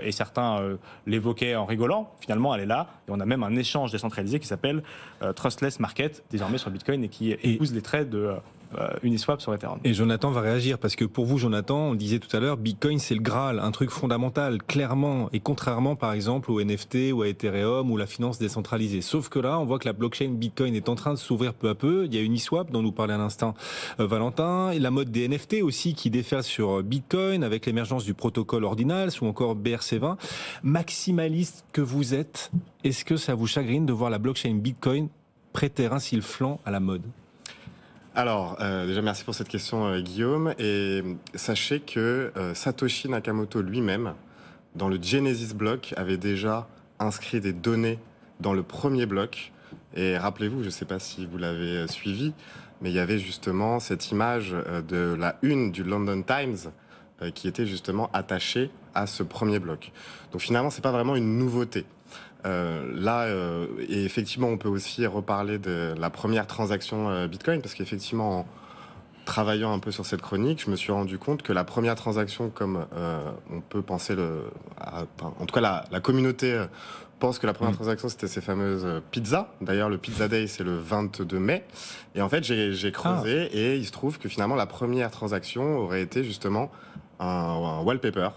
et certains l'évoquaient en rigolant. Finalement, elle est là, et on a même un échange décentralisé qui s'appelle Trustless Market, désormais sur Bitcoin, et qui épouse les traits de Uniswap sur Ethereum. Et Jonathan va réagir, parce que pour vous, Jonathan, on disait tout à l'heure, Bitcoin, c'est le Graal, un truc fondamental, clairement, et contrairement, par exemple, au NFT ou à Ethereum ou la finance décentralisée. Sauf que là, on voit que la blockchain Bitcoin est en train de s'ouvrir peu à peu. Il y a Uniswap, dont nous parlait à l'instant Valentin, et la mode des NFT aussi, qui déferle sur Bitcoin, avec l'émergence du protocole Ordinals ou encore BRC20. Maximaliste que vous êtes, est-ce que ça vous chagrine de voir la blockchain Bitcoin prêter ainsi le flanc à la mode ? Alors, déjà merci pour cette question Guillaume, et sachez que Satoshi Nakamoto lui-même, dans le Genesis block, avait déjà inscrit des données dans le premier bloc, et rappelez-vous, je ne sais pas si vous l'avez suivi, mais il y avait justement cette image de la une du London Times qui était justement attachée à ce premier bloc. Donc finalement, c'est pas vraiment une nouveauté. Et effectivement, on peut aussi reparler de la première transaction Bitcoin, parce qu'effectivement, en travaillant un peu sur cette chronique, je me suis rendu compte que la première transaction, comme on peut penser, en tout cas la communauté pense que la première transaction, c'était ces fameuses pizzas. D'ailleurs, le Pizza Day, c'est le 22 mai. Et en fait, j'ai creusé, et il se trouve que finalement, la première transaction aurait été justement un wallpaper,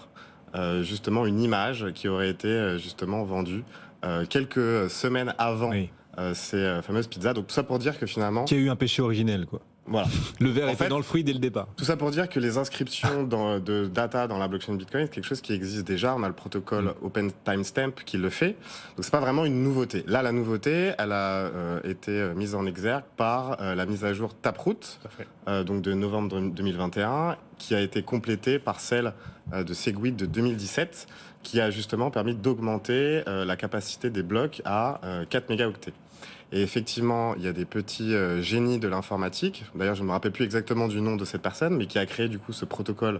justement une image qui aurait été justement vendue quelques semaines avant ces fameuses pizzas. Donc tout ça pour dire que finalement... Qu'il y a eu un péché originel, quoi. Voilà. Le verre était dans le fruit dès le départ. Tout ça pour dire que les inscriptions de data dans la blockchain Bitcoin, c'est quelque chose qui existe déjà. On a le protocole Open Timestamp qui le fait. Donc c'est pas vraiment une nouveauté. Là, la nouveauté, elle a été mise en exergue par la mise à jour Taproot, donc de novembre 2021, qui a été complétée par celle de Segwit de 2017, qui a justement permis d'augmenter la capacité des blocs à 4 mégaoctets. Et effectivement, il y a des petits génies de l'informatique. D'ailleurs, je ne me rappelle plus exactement du nom de cette personne, mais qui a créé du coup ce protocole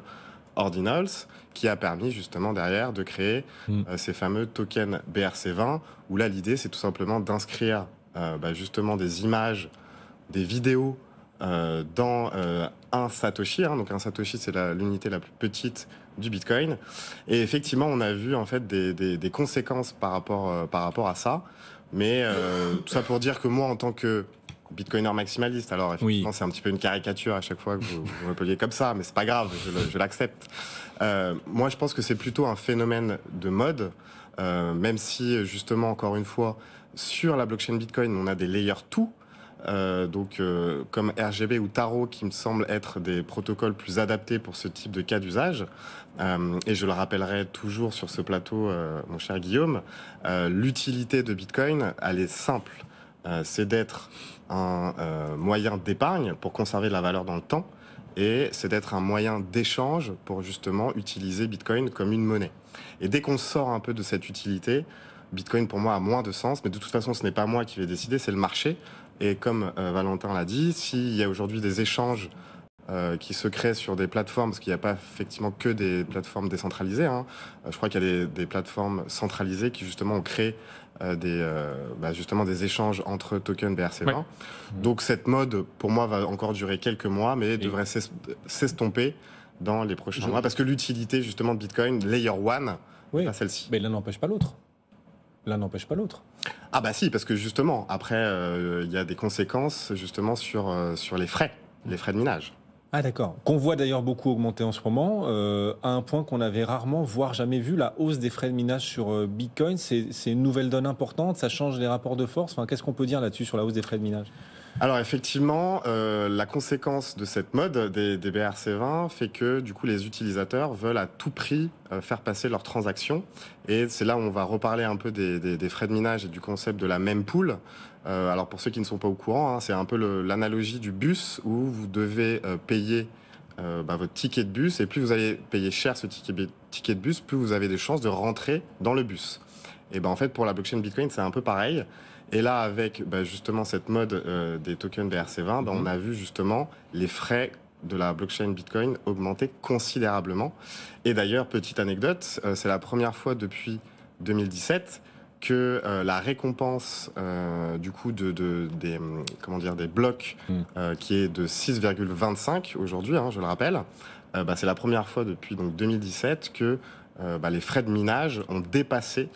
Ordinals, qui a permis justement derrière de créer ces fameux tokens BRC20, où là, l'idée, c'est tout simplement d'inscrire justement des images, des vidéos dans un Satoshi. Donc un Satoshi, c'est l'unité la plus petite du Bitcoin. Et effectivement, on a vu en fait des conséquences par rapport à ça. Mais tout ça pour dire que moi, en tant que bitcoiner maximaliste, alors effectivement, c'est un petit peu une caricature à chaque fois que vous m'appeliez comme ça, mais c'est pas grave, je l'accepte. Moi, je pense que c'est plutôt un phénomène de mode, même si, justement, encore une fois, sur la blockchain Bitcoin, on a des layers 2, comme RGB ou Taro, qui me semblent être des protocoles plus adaptés pour ce type de cas d'usage. Et je le rappellerai toujours sur ce plateau, mon cher Guillaume, l'utilité de Bitcoin, elle est simple. C'est d'être un moyen d'épargne pour conserver de la valeur dans le temps, et c'est d'être un moyen d'échange pour justement utiliser Bitcoin comme une monnaie. Et dès qu'on sort un peu de cette utilité, Bitcoin pour moi a moins de sens, mais de toute façon ce n'est pas moi qui vais décider, c'est le marché. Et comme Valentin l'a dit, s'il y a aujourd'hui des échanges qui se créent sur des plateformes, parce qu'il n'y a pas effectivement que des plateformes décentralisées, je crois qu'il y a des plateformes centralisées qui justement ont créé justement des échanges entre tokens BRC20. Donc cette mode, pour moi, va encore durer quelques mois, mais devrait s'estomper dans les prochains mois, parce que l'utilité justement de Bitcoin, Layer 1, pas celle-ci. Mais l'un n'empêche pas l'autre. L'un n'empêche pas l'autre. Ah bah si, parce que justement, après, il y a des conséquences justement sur les frais de minage. Ah d'accord. Qu'on voit d'ailleurs beaucoup augmenter en ce moment, à un point qu'on avait rarement, voire jamais vu, la hausse des frais de minage sur Bitcoin. C'est une nouvelle donne importante, ça change les rapports de force. Enfin, qu'est-ce qu'on peut dire là-dessus sur la hausse des frais de minage ? Alors effectivement, la conséquence de cette mode des BRC20 fait que du coup les utilisateurs veulent à tout prix faire passer leurs transactions, et c'est là où on va reparler un peu des frais de minage et du concept de la mempool. Alors pour ceux qui ne sont pas au courant, c'est un peu l'analogie du bus où vous devez payer votre ticket de bus, et plus vous allez payer cher ce ticket de bus, plus vous avez des chances de rentrer dans le bus. Et en fait pour la blockchain Bitcoin c'est un peu pareil. Et là, avec justement cette mode des tokens BRC20, on a vu justement les frais de la blockchain Bitcoin augmenter considérablement. Et d'ailleurs, petite anecdote, c'est la première fois depuis 2017 que la récompense du coup des blocs qui est de 6,25 aujourd'hui, je le rappelle, c'est la première fois depuis donc 2017 que les frais de minage ont dépassé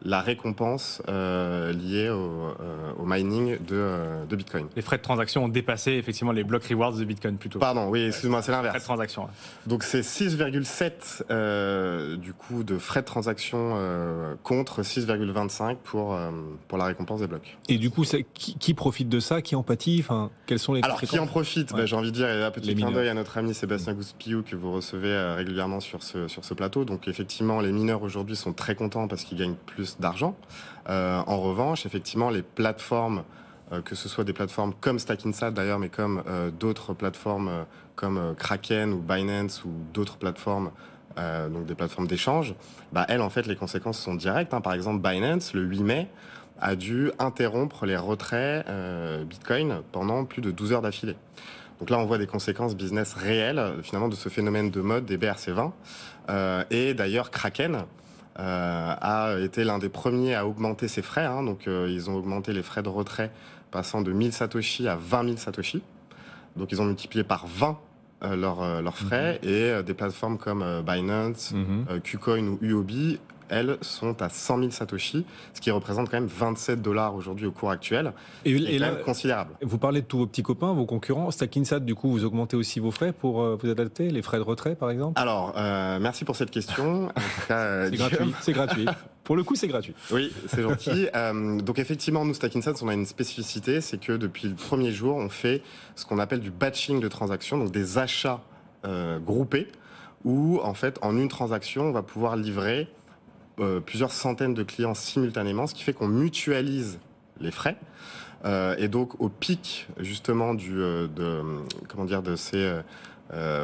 la récompense liée au mining de Bitcoin. Les frais de transaction ont dépassé effectivement les block rewards de Bitcoin plutôt. Pardon, oui, excuse-moi, c'est l'inverse. Frais de transaction. Ouais. Donc c'est 6,7 du coup de frais de transaction contre 6,25 pour la récompense des blocs. Et du coup, qui profite de ça? Qui en pâtit? Enfin, quelles sont les Alors qui en profite? J'ai envie de dire, et un petit clin d'œil à notre ami Sébastien Gouspillou que vous recevez régulièrement sur ce plateau. Donc effectivement, les mineurs aujourd'hui sont très contents parce qu'ils gagnent plus d'argent. En revanche, effectivement, les plateformes, que ce soit des plateformes comme Stackinsat d'ailleurs, mais comme d'autres plateformes comme Kraken ou Binance ou d'autres plateformes, donc des plateformes d'échange, elles, en fait, les conséquences sont directes. Par exemple, Binance, le 8 mai, a dû interrompre les retraits Bitcoin pendant plus de 12 heures d'affilée. Donc là, on voit des conséquences business réelles, finalement, de ce phénomène de mode des BRC20. Et d'ailleurs, Kraken a été l'un des premiers à augmenter ses frais. Donc, ils ont augmenté les frais de retrait passant de 1000 Satoshi à 20 000 Satoshi. Donc, ils ont multiplié par 20 leurs frais. Et des plateformes comme Binance, KuCoin ou Huobi, elles sont à 100 000 Satoshi, ce qui représente quand même $27 aujourd'hui au cours actuel. Et là, considérable. Vous parlez de tous vos petits copains, vos concurrents. Stackinsat, du coup, vous augmentez aussi vos frais pour vous adapter, les frais de retrait, par exemple? Alors, merci pour cette question. En tout cas, c'est gratuit. C'est gratuit. Pour le coup, c'est gratuit. Oui, c'est gentil. Donc effectivement, nous, Stackinsat, on a une spécificité, c'est que depuis le premier jour, on fait ce qu'on appelle du batching de transactions, donc des achats groupés, où en fait, en une transaction, on va pouvoir livrer plusieurs centaines de clients simultanément, ce qui fait qu'on mutualise les frais. Et donc, au pic, justement, de ces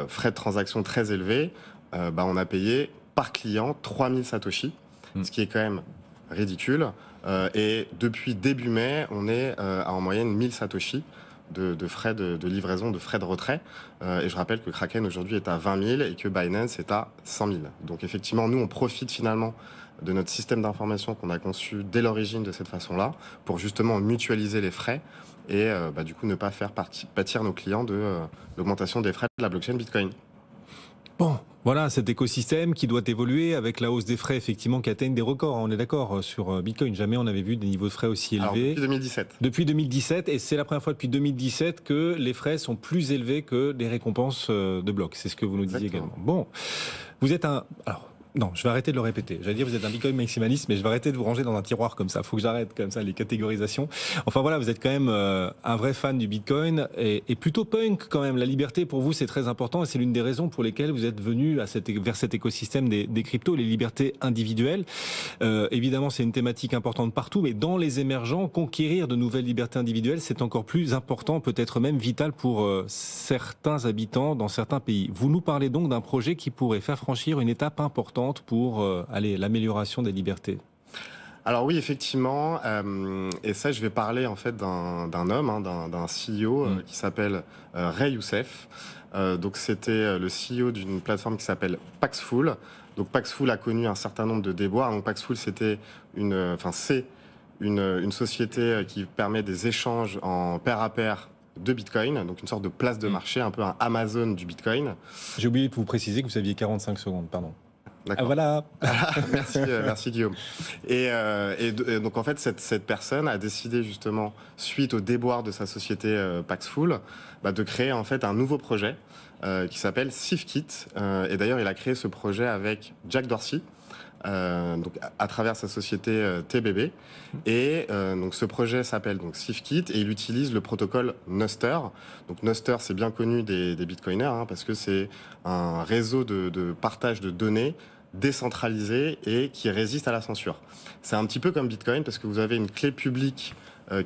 frais de transaction très élevés, on a payé par client 3000 Satoshi, ce qui est quand même ridicule. Et depuis début mai, on est à en moyenne 1000 Satoshi de frais de livraison, de frais de retrait. Et je rappelle que Kraken aujourd'hui est à 20 000 et que Binance est à 100 000. Donc effectivement, nous, on profite finalement de notre système d'information qu'on a conçu dès l'origine de cette façon-là pour justement mutualiser les frais et du coup ne pas faire pâtir nos clients de l'augmentation des frais de la blockchain Bitcoin. Bon, voilà cet écosystème qui doit évoluer avec la hausse des frais effectivement qui atteignent des records. On est d'accord sur Bitcoin. Jamais on avait vu des niveaux de frais aussi élevés. Alors, depuis 2017. Depuis 2017, et c'est la première fois depuis 2017 que les frais sont plus élevés que les récompenses de blocs. C'est ce que vous nous disiez également. Bon, vous êtes un... Alors, non, je vais arrêter de le répéter. J'allais dire vous êtes un Bitcoin maximaliste, mais je vais arrêter de vous ranger dans un tiroir comme ça. Il faut que j'arrête comme ça les catégorisations. Enfin voilà, vous êtes quand même un vrai fan du Bitcoin et plutôt punk quand même. La liberté pour vous c'est très important et c'est l'une des raisons pour lesquelles vous êtes venu vers cet écosystème des cryptos, les libertés individuelles. Évidemment, c'est une thématique importante partout, mais dans les émergents, conquérir de nouvelles libertés individuelles, c'est encore plus important, peut-être même vital pour certains habitants dans certains pays. Vous nous parlez donc d'un projet qui pourrait faire franchir une étape importante pour l'amélioration des libertés. Alors oui, effectivement, et ça je vais parler en fait d'un homme, d'un CEO qui s'appelle Ray Youssef. Donc c'était le CEO d'une plateforme qui s'appelle Paxful. Donc Paxful a connu un certain nombre de déboires. Donc Paxful c'est une société qui permet des échanges en pair à pair de Bitcoin, donc une sorte de place de marché, un peu un Amazon du Bitcoin. J'ai oublié de vous préciser que vous aviez 45 secondes, pardon. D'accord. Voilà. Merci Guillaume. Et donc en fait cette personne a décidé justement suite au déboire de sa société Paxful de créer en fait un nouveau projet qui s'appelle SafeKit. Et d'ailleurs il a créé ce projet avec Jack Dorsey. Donc à travers sa société TBB et donc ce projet s'appelle donc SafeKit et il utilise le protocole Nostr. Donc Nostr c'est bien connu des bitcoiners parce que c'est un réseau de partage de données décentralisé et qui résiste à la censure. C'est un petit peu comme Bitcoin parce que vous avez une clé publique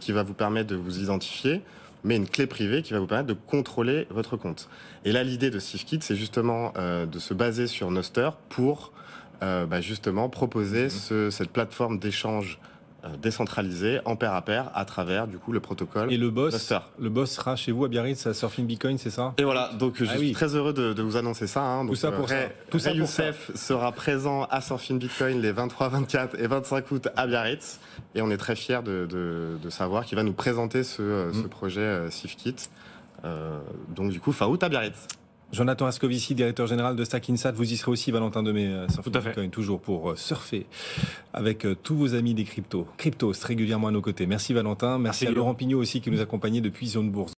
qui va vous permettre de vous identifier, mais une clé privée qui va vous permettre de contrôler votre compte. Et là l'idée de SafeKit c'est justement de se baser sur Nostr pour justement proposer cette plateforme d'échange décentralisée en pair à pair à travers du coup le protocole. Et le boss Nostr. sera chez vous à Biarritz à Surfing Bitcoin, c'est ça? Et voilà, donc je suis très heureux de vous annoncer ça. Donc, Ray Youssef sera présent à Surfing Bitcoin les 23, 24 et 25 août à Biarritz et on est très fiers de savoir qu'il va nous présenter ce projet SafeKit. Donc du coup fin août à Biarritz. Jonathan Ascovici, directeur général de Stack Insat, vous y serez aussi, Valentin Demey, Surfing Tout à fait. Bitcoin, toujours pour surfer avec tous vos amis des cryptos. Cryptos régulièrement à nos côtés. Merci Valentin, merci à Guillaume. Laurent Pignot aussi qui nous accompagnait depuis Zone Bourse.